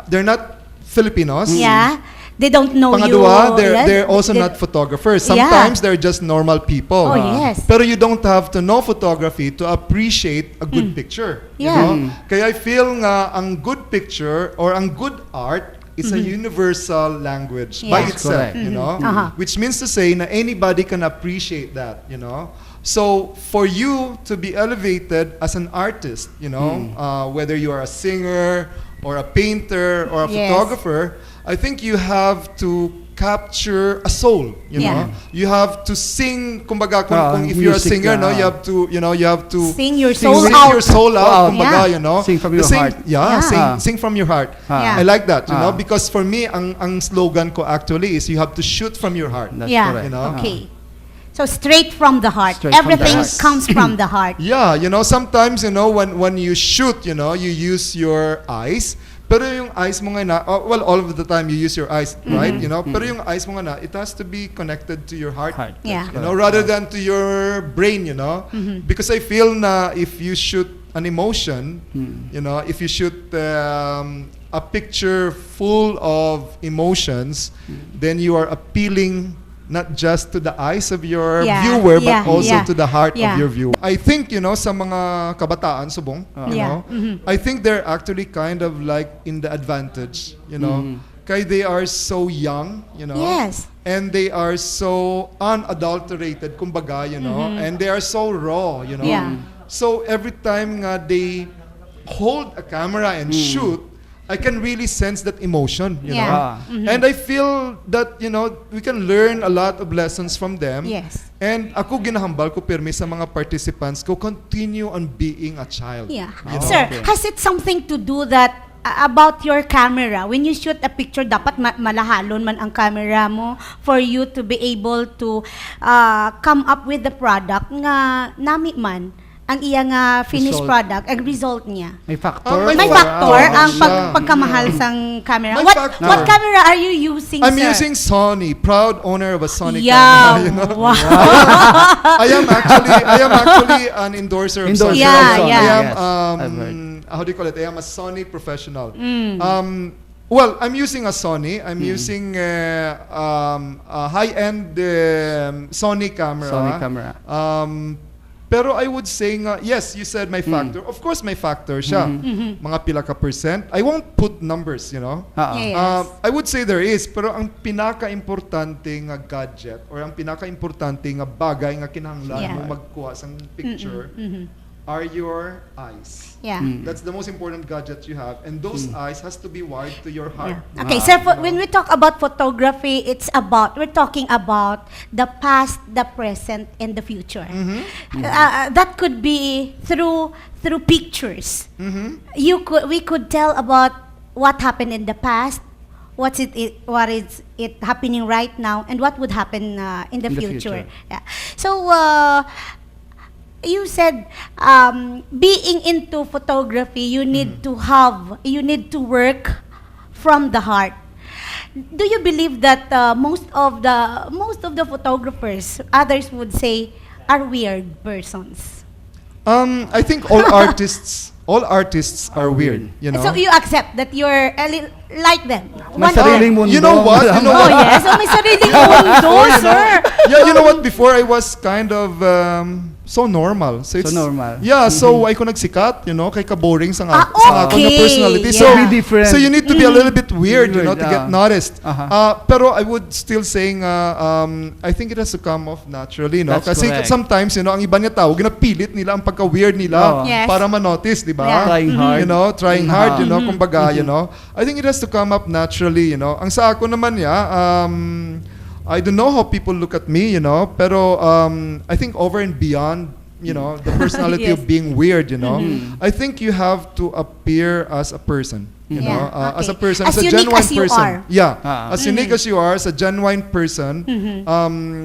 they're not Filipinos. Yeah. They don't know Pangadua, you. they're also not photographers. Sometimes they're just normal people. Oh, yes. Pero you don't have to know photography to appreciate a good picture. Yeah. You know? Kaya I feel nga ang good picture or ang good art is a universal language by Yeah. itself, Correct. you know? Which means to say na anybody can appreciate that, you know? So for you to be elevated as an artist, you know, whether you are a singer or a painter or a photographer, I think you have to capture a soul, you know. You have to sing, kumbaga, kung if you're a singer, no, you have to, you know, you have to sing your soul sing out. your soul out, kumbaga, you know. Sing from your heart. Sing from your heart. Yeah. I like that, you know, because for me, ang slogan ko actually is you have to shoot from your heart. That's correct. You know? Okay. So straight from the heart. Straight from the Everything heart. comes from the heart. Yeah, you know, sometimes, you know, when you shoot, you know, you use your eyes. Pero yung eyes mo nga na, well, all of the time you use your eyes, right? You know, pero yung eyes mo nga na, it has to be connected to your heart. Yeah. You know, rather than to your brain, you know? Because I feel na if you shoot an emotion, you know, if you shoot a picture full of emotions, then you are appealing not just to the eyes of your viewer, but also to the heart of your viewer. I think, you know, sa mga kabataan, subong, you know, I think they're actually kind of like in the advantage, you know, kaya they are so young, you know, and they are so unadulterated, kumbaga, you know, and they are so raw, you know. So every time nga they hold a camera and shoot, I can really sense that emotion, you know. And I feel that, you know, we can learn a lot of lessons from them. Yes. And ako ginahambal ko pirmi sa mga participants ko, continue on being a child. Yeah. You know? Sir, has it something to do that about your camera? When you shoot a picture, dapat malahalon man ang camera mo for you to be able to come up with the product nga nami man ang iyang finished product, ang result niya. May factor. May factor ang pagkamahal sang camera. What camera are you using, I'm sir? using Sony, proud owner of a Sony Yeah, camera. You know? wow. I am actually an endorser of Sony. Yeah, I yeah. am how do you call it? I am a Sony professional. Well, I'm using a Sony. I'm using a high-end Sony camera. Sony camera. Pero I would say nga, yes, you said my factor. Of course, may factor siya. Mga pila ka percent. I won't put numbers, you know. I would say there is, pero ang pinaka-importante nga gadget or ang pinaka-importante nga bagay nga kinahanglan mo magkuha sang picture are your eyes. Yeah. That's the most important gadget you have, and those eyes has to be wired to your heart. Yeah. Okay, sir, when we talk about photography, we're talking about the past, the present, and the future. That could be through pictures. We could tell about what happened in the past, what is it happening right now, and what would happen in the future. Yeah. So you said being into photography, you need to work from the heart. Do you believe that most of the photographers, others would say, are weird persons? I think all artists are weird, you know. So you accept that you're like them. May sariling mundo. You know what? You know Oh what? yes, may sariling mundo, sir. Yeah, you know what? Before I was kind of so normal. So it's normal. Yeah, so ay ko nagsikat, you know, kay ka-boring sa ako na Okay. personality. Yeah. So Be different. So you need to be a little bit weird, you know, to get noticed. Uh-huh. Pero I would still saying I think it has to come off naturally, no? That's Kasi correct. sometimes, you know, ang iba niya tao, ginapilit nila ang pagka-weird nila Yes. para ma-notice, di ba? Yeah. Trying hard. You know, trying hard, you know, kumbaga, you know. I think it has to come up naturally, you know. Ang sa ako naman I don't know how people look at me, you know, pero I think over and beyond, you know, the personality of being weird, you know, I think you have to appear as a person. You know, as a person, As as a unique genuine as you person. are. Yeah, as unique as you are, as a genuine person.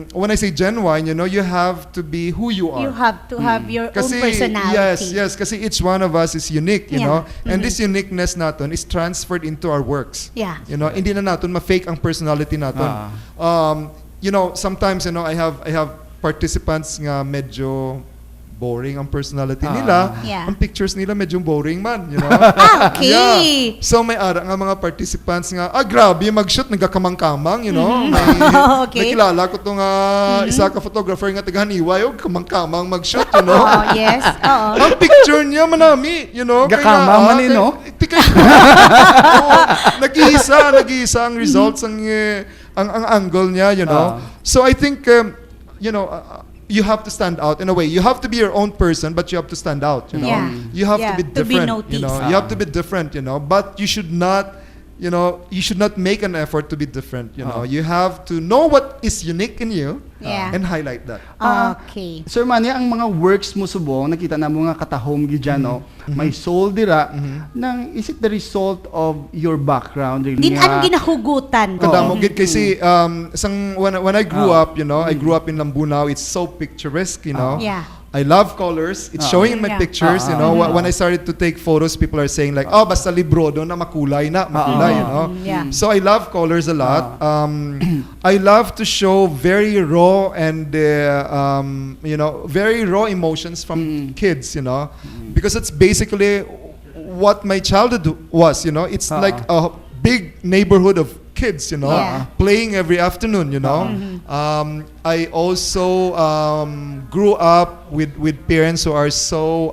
When I say genuine, you know, you have to be who you are. You have to have your own Kasi, personality. yes, kasi each one of us is unique, you know. And this uniqueness natin is transferred into our works. Yeah. You know, hindi na natin ma-fake ang personality natin. You know, sometimes, you know, I have participants nga medyo boring ang personality nila, Yeah. ang pictures nila medyo boring man, you know. Okay. Yeah. So may ara nga mga participants nga, grabe mag-shoot, nagkakamang-kamang, you know. May, Okay. nakilala ko to nga isa ka photographer nga taga-Haniway, kamang-kamang mag-shoot, you know. Oh, yes. Oo. Ang picture niya manami, you know. Gakamang man, no? Nag-iisa ang results ang angle niya, you know. So I think you know, you have to stand out in a way. You have to be your own person, but you have to stand out, you know. Yeah. You have to be To be different, you know. noticed. You have to be different, you know, but you should not, you know, you should not make an effort to be different, you know. You have to know what is unique in you Yeah. and highlight that. Okay. Sir Manny, ang mga works mo subong, nakita na mo nga katahom gidyan, no? May soul dira, nang is it the result of your background? Din ang ginahugutan. Kadamo gid kasi when I grew up, you know, I grew up in Lambunao. It's so picturesque, you know. Yeah. I love colors. It's showing in my Yeah. pictures, you know. When I started to take photos, people are saying like, "Oh, basta Librodo na makulay, you know." Yeah. So I love colors a lot. I love to show very raw and you know, very raw emotions from kids, you know, because it's basically what my childhood was, you know. It's like a big neighborhood of kids, you know, Yeah. playing every afternoon, you know. I also grew up with parents who are so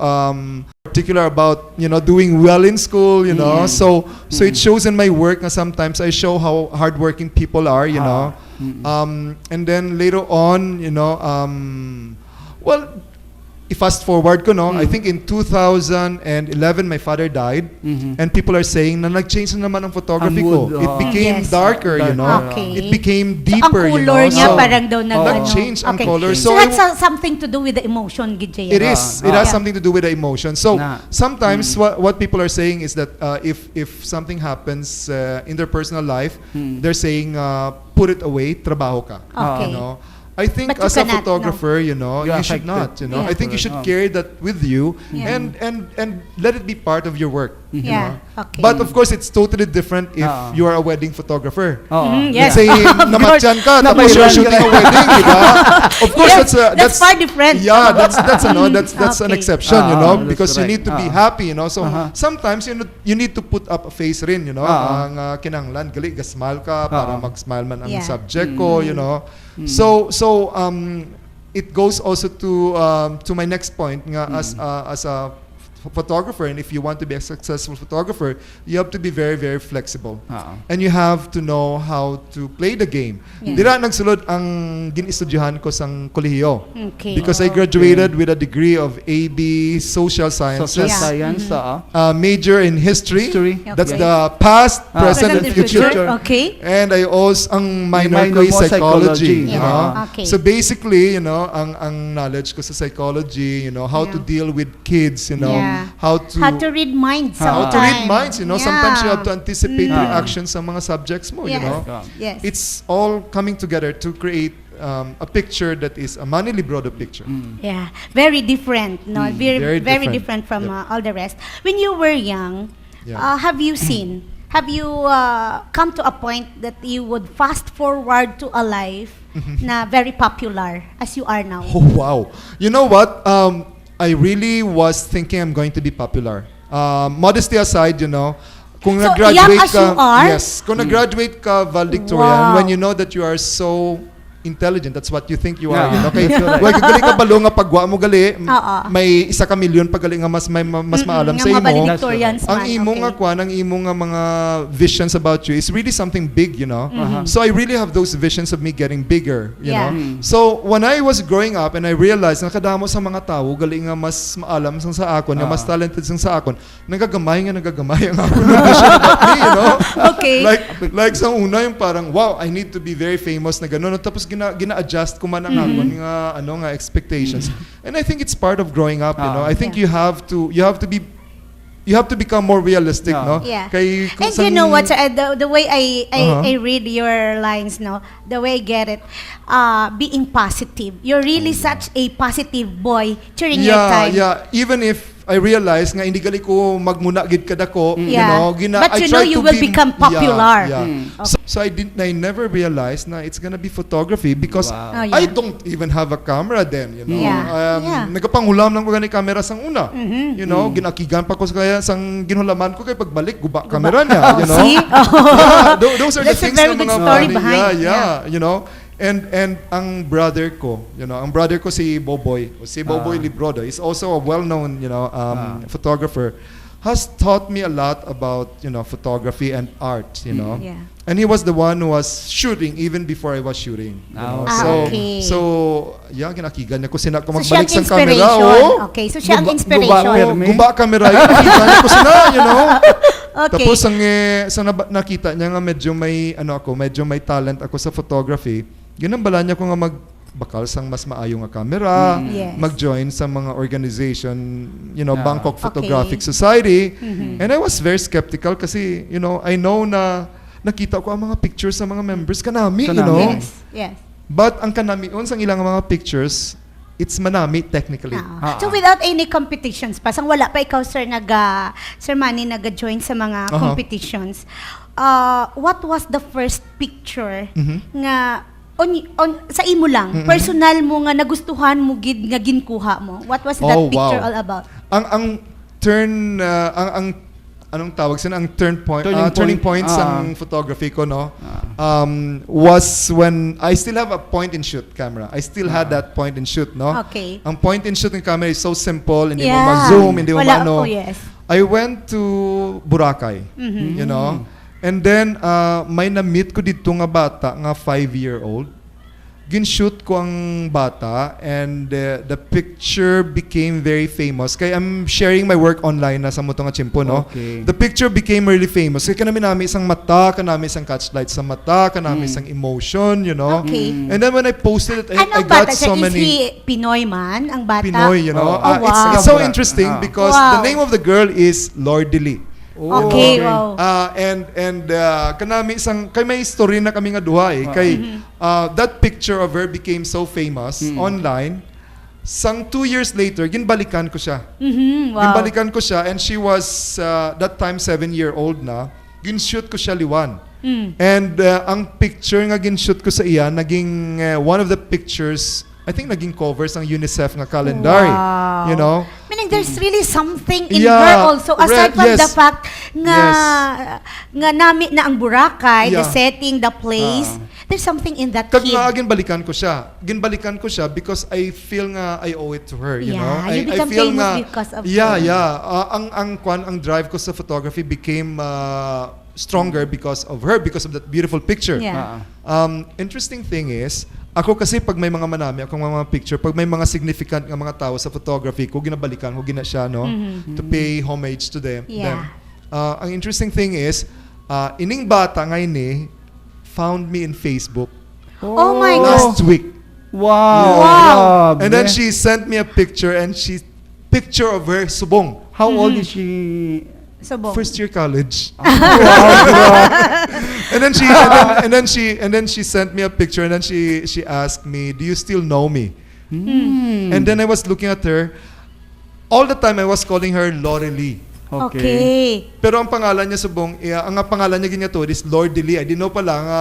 particular about, you know, doing well in school, you know. So it shows in my work na sometimes I show how hardworking people are, you know. And then later on, you know, well, fast forward ko, no, I think in 2011 my father died, and people are saying na nag-change na naman ang photography Ang ko. mood, It became Yes. darker, you know. Okay. It became So, ang deeper, you know. color niya So, parang daw nag-change ang color. So, So, that's something to do with the emotion, Gidjay. it is. It has Yeah. something to do with the emotion. So Na. sometimes what people are saying is that if something happens in their personal life, they're saying put it away, trabaho ka. Okay. You know? I think But you as a cannot, photographer, you know, You're you should not. affected. You know, Yeah. I think you should carry that with you Yeah. and let it be part of your work. You Yeah. know? Okay. But of course, it's totally different if you are a wedding photographer. Yes. Let's say namatyan ka, tapos Napairan you're ka shooting na. a wedding, di ba? Of course, Yes, that's that's far different. Yeah, that's an Okay. exception, you know, That's because you correct. need to be happy, you know. So sometimes you need to put up a face rin, you know. Ang kinanglan gali ga-smile ka para mag-smile man ang Yeah. subject ko, you know. So it goes also to my next point nga as a photographer, and if you want to be a successful photographer, you have to be very, very flexible. And you have to know how to play the game. Yeah. Dira nagsulod ang gin-estudyahan ko sang kolehiyo. Okay. Because I graduated with a degree of AB Social Sciences, Social Yeah. science, major in history. history. That's Okay. the past, present, and and future. Okay. And I also ang minor Yung ko minor is mo, psychology, psychology. you know. Yeah. Okay. So basically, you know, ang knowledge ko sa psychology, you know, how to Yeah. deal with kids, you know, Yeah. how to read minds how sometimes. to read minds, you know. Sometimes you Yeah. have to anticipate reactions sa mga subjects mo, you Yes. know. Yes. It's all coming together to create a picture that is a Manny Librodo picture. Yeah, very different, no? Very, Very very different. different from all the rest. When you were young, Yeah. have you come to a point that you would fast forward to a life na very popular as you are now? Oh wow! You know what? I really was thinking I'm going to be popular. Modesty aside, you know, kung So, nag-graduate young as ka, you are? yes, kung nag-graduate ka valedictorian, Wow. when you know that you are so intelligent, that's what you think you are. Yeah. You know? Okay, That's correct. well, gali ka balo nga pagwa mo gali, Oo. may 1 milyon pagali nga mas maalam sa Nga mga imo. valedictorians Ang man, imo okay. nga kwan, ang imo nga mga visions about you is really something big, you know. So I really have those visions of me getting bigger, you Yeah. know. So when I was growing up and I realized nakadamo sa mga tao gali nga mas maalam sang sa akon, nga mas talented sang sa akon, nagagamay ang akon ng vision about me, you know. Okay. Like sa una yung parang wow, I need to be very famous na gano'n, tapos gina-adjust ko man ang akon nga nga expectations. And I think it's part of growing up, you know. I think Yeah. you have to become more realistic, no? Yeah. Kay And you know what, the way I Uh-huh. read your lines, no, the way I get it, being positive. You're really such a positive boy during your time. Yeah. Even if I realized nga hindi gali ko magmuna gid kadako, you know, But I you know tried you to will be- become popular. So I never realized na it's gonna be photography because Wow. Oh, yeah. I don't even have a camera then, you know. Yeah. Nagapangulam lang ko gani camera sang una. You know, ginakigan pa ko sa kaya sang ginhulaman ko kay pagbalik guba camera niya, you know. See? Yeah, those are the That's a things very na good mga story funny. behind. Yeah, you know. And ang brother ko, you know, ang brother ko si Boboy Librodo is also a well-known, you know, photographer, has taught me a lot about, you know, photography and art, you know. Yeah. And he was the one who was shooting even before I was shooting. You know? Okay. So, yeah, ginakigan niya ko sina ko So siya ang magbalik sa inspiration. camera. Okay, so siya ang Guba- inspiration. guba- Guba camera yun, nakigan niya ko sina, you know. Okay. Tapos sa nakita niya nga medyo may talent ako sa photography. Ginambala niya ko nga magbakal sang mas maayo nga camera, Yes. mag-join sa mga organization, you know, Yeah. Bangkok Okay. Photographic Society. And I was very skeptical kasi, you know, I know na nakita ko ang mga pictures sa mga members kanami, you know. Yes. Yes. But ang kanami sang ilang mga pictures, it's manami technically. So without any competitions pa, sang wala pa ikaw Sir Manny nag-join sa mga competitions. What was the first picture nga sa imo lang, personal mo nga nagustuhan mo gid nga ginkuha mo? What was that picture all about? Ang turn ang anong tawag sila ang turning point sa photography ko, no, was when I still have a point and shoot camera. I still had that point and shoot, no. Okay. Ang point and shoot ng camera is so simple, hindi mo ma-zoom, hindi mo Oh, yes. I went to Boracay, you know. And then may na-meet ko dito nga bata nga 5-year-old. Gin-shoot ko ang bata and the picture became very famous. Kaya I'm sharing my work online na sa mo nga chimpo, no? Okay. The picture became really famous. Kaya kanami isang mata, kanami isang catchlight sa mata, kanami isang emotion, you know? Okay. And then when I posted it, I Anong got bata so siya? Is many... he Pinoy man? Ang bata? Pinoy, you know. Oh, wow. It's so interesting because Wow. the name of the girl is Lordely. Okay, wow. And kanami isang kay may story na kami nga duha kay that picture of her became so famous online. Sang 2 years later, ginbalikan ko siya. Wow. Ginbalikan ko siya and she was that time 7-year-old na. Ginshoot ko siya liwan. And ang picture nga ginshoot ko sa iya naging one of the pictures, I think naging covers ng UNICEF nga calendar. Wow. You know? Meaning there's really something in Yeah, her also aside from yes. the fact nga nami na ang Boracay, the Yeah. setting, the place. There's something in that Kag kid. nga ginbalikan ko siya. Ginbalikan ko siya because I feel nga I owe it to her, you Yeah, know. you become I feel famous nga, because of yeah, her. yeah. Ang drive ko sa photography became stronger because of her, because of that beautiful picture. Yeah. Interesting thing is, ako kasi pag may mga manami, akong mga picture, pag may mga significant nga mga tao sa photography ko, ginabalikan ko, gina siya, no? To pay homage to them. Yeah. Ang interesting thing is, ining bata ngayon found me in Facebook Oh my God. last week. Wow. Wow. Grabe. And then she sent me a picture and picture of her subong. How old is she? Subong. First year college. Wow. and then she sent me a picture and then she asked me, "Do you still know me?" And then I was looking at her. All the time I was calling her Lorely. Okay. Pero ang pangalan niya subong, ang pangalan niya ginyato is Lordely. I didn't know pala nga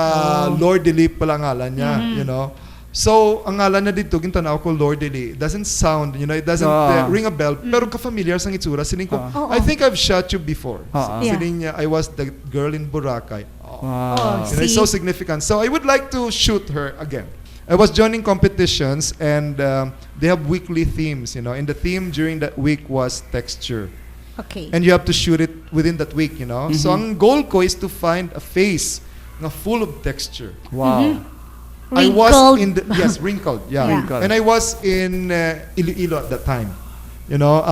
Lordely pala ang ngalan niya, you know. So, ang ngalan niya dito, gintanaw ko Lordely. It doesn't sound, you know, it doesn't ring a bell. Pero ka-familiar sang itsura. Sining ko, I think I've shot you before. Yeah. Sining niya, I was the girl in Boracay. Wow. You know, it's so significant. So, I would like to shoot her again. I was joining competitions and they have weekly themes, you know. And the theme during that week was texture. Okay. And you have to shoot it within that week, you know. So, ang goal ko is to find a face na full of texture. Wow. I was Wrinkled. in the, yes, wrinkled, yeah. Yeah. Wrinkled. And I was in Iloilo at that time, you know.